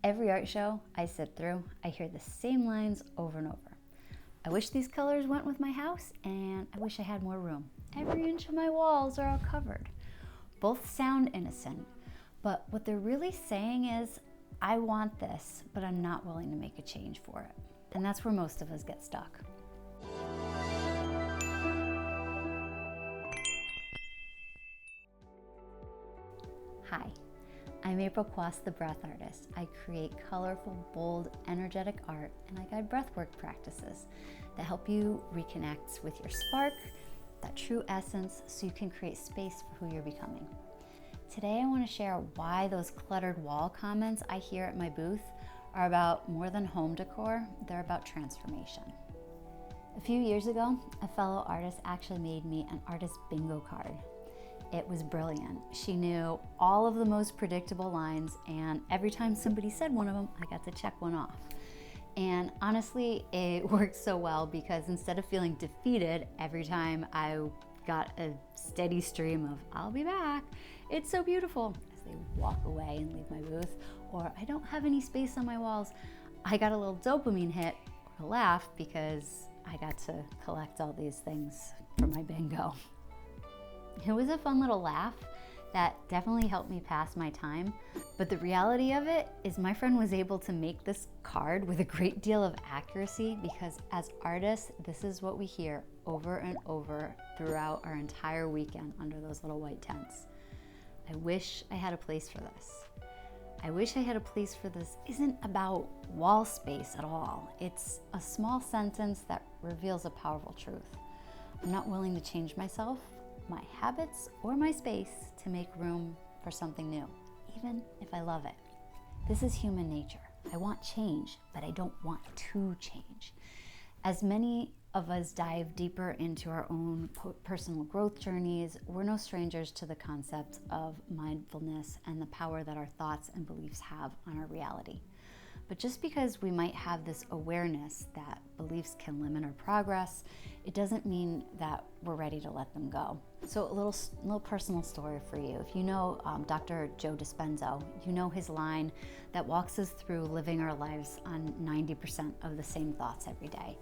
Every art show I sit through, I hear the same lines over and over. I wish these colors went with my house, and I wish I had more room. Every inch of my walls are all covered. Both sound innocent, but what they're really saying is, I want this, but I'm not willing to make a change for it. And that's where most of us get stuck. Hi, I'm April Quote, the breath artist. I create colorful, bold, energetic art, and I guide breathwork practices that help you reconnect with your spark, that true essence, so you can create space for who you're becoming. Today I want to share why those cluttered wall comments I hear at my booth are about more than home decor, they're about transformation. A few years ago, a fellow artist actually made me an artist bingo card. It was brilliant. She knew all of the most predictable lines, and every time somebody said one of them, I got to check one off. And honestly, it worked so well because instead of feeling defeated every time I got a steady stream of, I'll be back, it's so beautiful, as they walk away and leave my booth, or I don't have any space on my walls, I got a little dopamine hit or a laugh because I got to collect all these things for my bingo. It was a fun little laugh that definitely helped me pass my time, but the reality of it is my friend was able to make this card with a great deal of accuracy because as artists, this is what we hear over and over throughout our entire weekend under those little white tents. I wish I had a place for this. I wish I had a place for this isn't about wall space at all. It's a small sentence that reveals a powerful truth. I'm not willing to change myself, my habits, or my space to make room for something new, even if I love it. This is human nature. I want change, but I don't want to change. As many of us dive deeper into our own personal growth journeys, we're no strangers to the concept of mindfulness and the power that our thoughts and beliefs have on our reality. But just because we might have this awareness that beliefs can limit our progress, it doesn't mean that we're ready to let them go. So a little personal story for you. If you know Dr. Joe Dispenza, you know his line that walks us through living our lives on 90% of the same thoughts every day.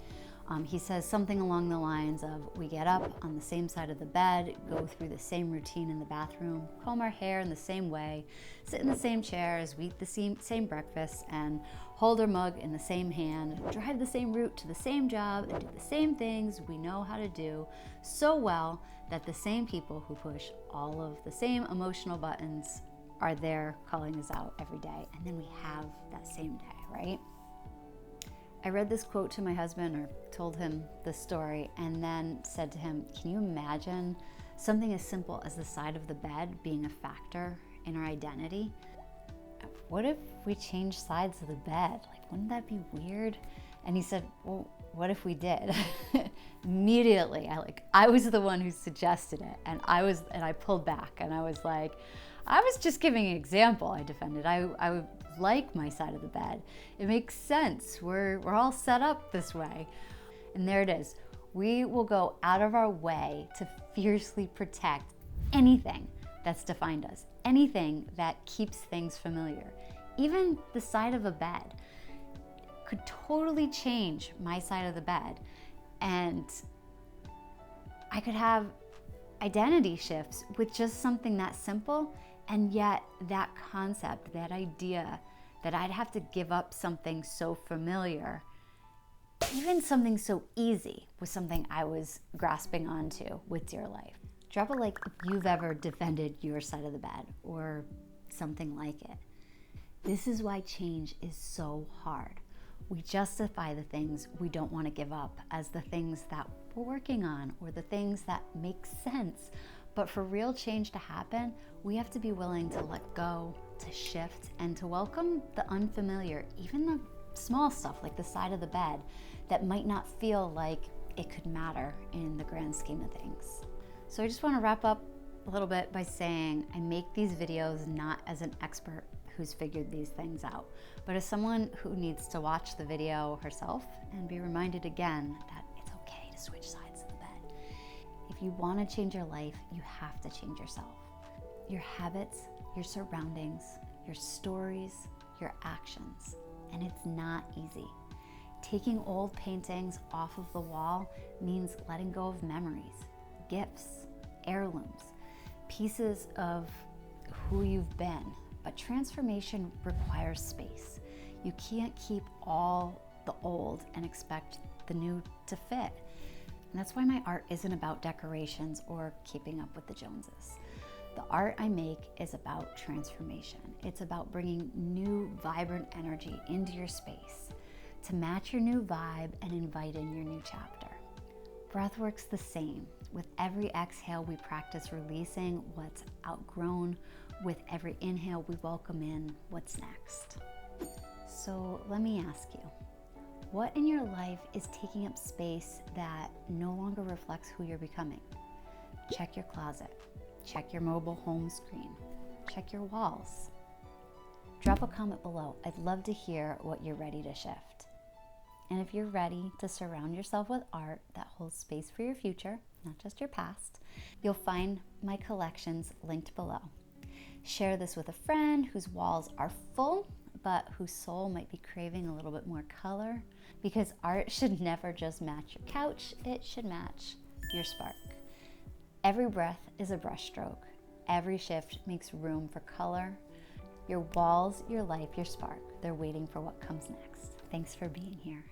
He says something along the lines of, we get up on the same side of the bed, go through the same routine in the bathroom, comb our hair in the same way, sit in the same chairs, we eat the same breakfast, and hold our mug in the same hand, drive the same route to the same job, and do the same things we know how to do so well that the same people who push all of the same emotional buttons are there calling us out every day. And then we have that same day, right? I read this quote to my husband, or told him this story, and then said to him, can you imagine something as simple as the side of the bed being a factor in our identity? What if we changed sides of the bed? Like, wouldn't that be weird? And he said, well, what if we did? Immediately, I was the one who suggested it, and I pulled back, and I was like, I was just giving an example. I defended. I would like my side of the bed. It makes sense. We're all set up this way. And there it is. We will go out of our way to fiercely protect anything that's defined us, anything that keeps things familiar. Even the side of a bed could totally change my side of the bed, and I could have identity shifts with just something that simple. And yet that concept, that idea that I'd have to give up something so familiar, even something so easy, was something I was grasping onto with dear life. Drop a like if you've ever defended your side of the bed or something like it. This is why change is so hard. We justify the things we don't want to give up as the things that we're working on or the things that make sense. But for real change to happen, we have to be willing to let go, to shift, and to welcome the unfamiliar, even the small stuff like the side of the bed that might not feel like it could matter in the grand scheme of things. So I just want to wrap up a little bit by saying I make these videos not as an expert who's figured these things out, but as someone who needs to watch the video herself and be reminded again that it's okay to switch sides of the bed. If you want to change your life, you have to change yourself. Your habits, your surroundings, your stories, your actions, and it's not easy. Taking old paintings off of the wall means letting go of memories, gifts, heirlooms, pieces of who you've been. But transformation requires space. You can't keep all the old and expect the new to fit. And that's why my art isn't about decorations or keeping up with the Joneses. The art I make is about transformation. It's about bringing new, vibrant energy into your space to match your new vibe and invite in your new chapter. Breathwork's the same. With every exhale, we practice releasing what's outgrown. With every inhale, we welcome in what's next. So let me ask you, what in your life is taking up space that no longer reflects who you're becoming? Check your closet. Check your mobile home screen. Check your walls. Drop a comment below. I'd love to hear what you're ready to shift. And if you're ready to surround yourself with art that holds space for your future, not just your past, you'll find my collections linked below. Share this with a friend whose walls are full, but whose soul might be craving a little bit more color, because art should never just match your couch, it should match your spark. Every breath is a brushstroke. Every shift makes room for color. Your walls, your life, your spark, they're waiting for what comes next. Thanks for being here.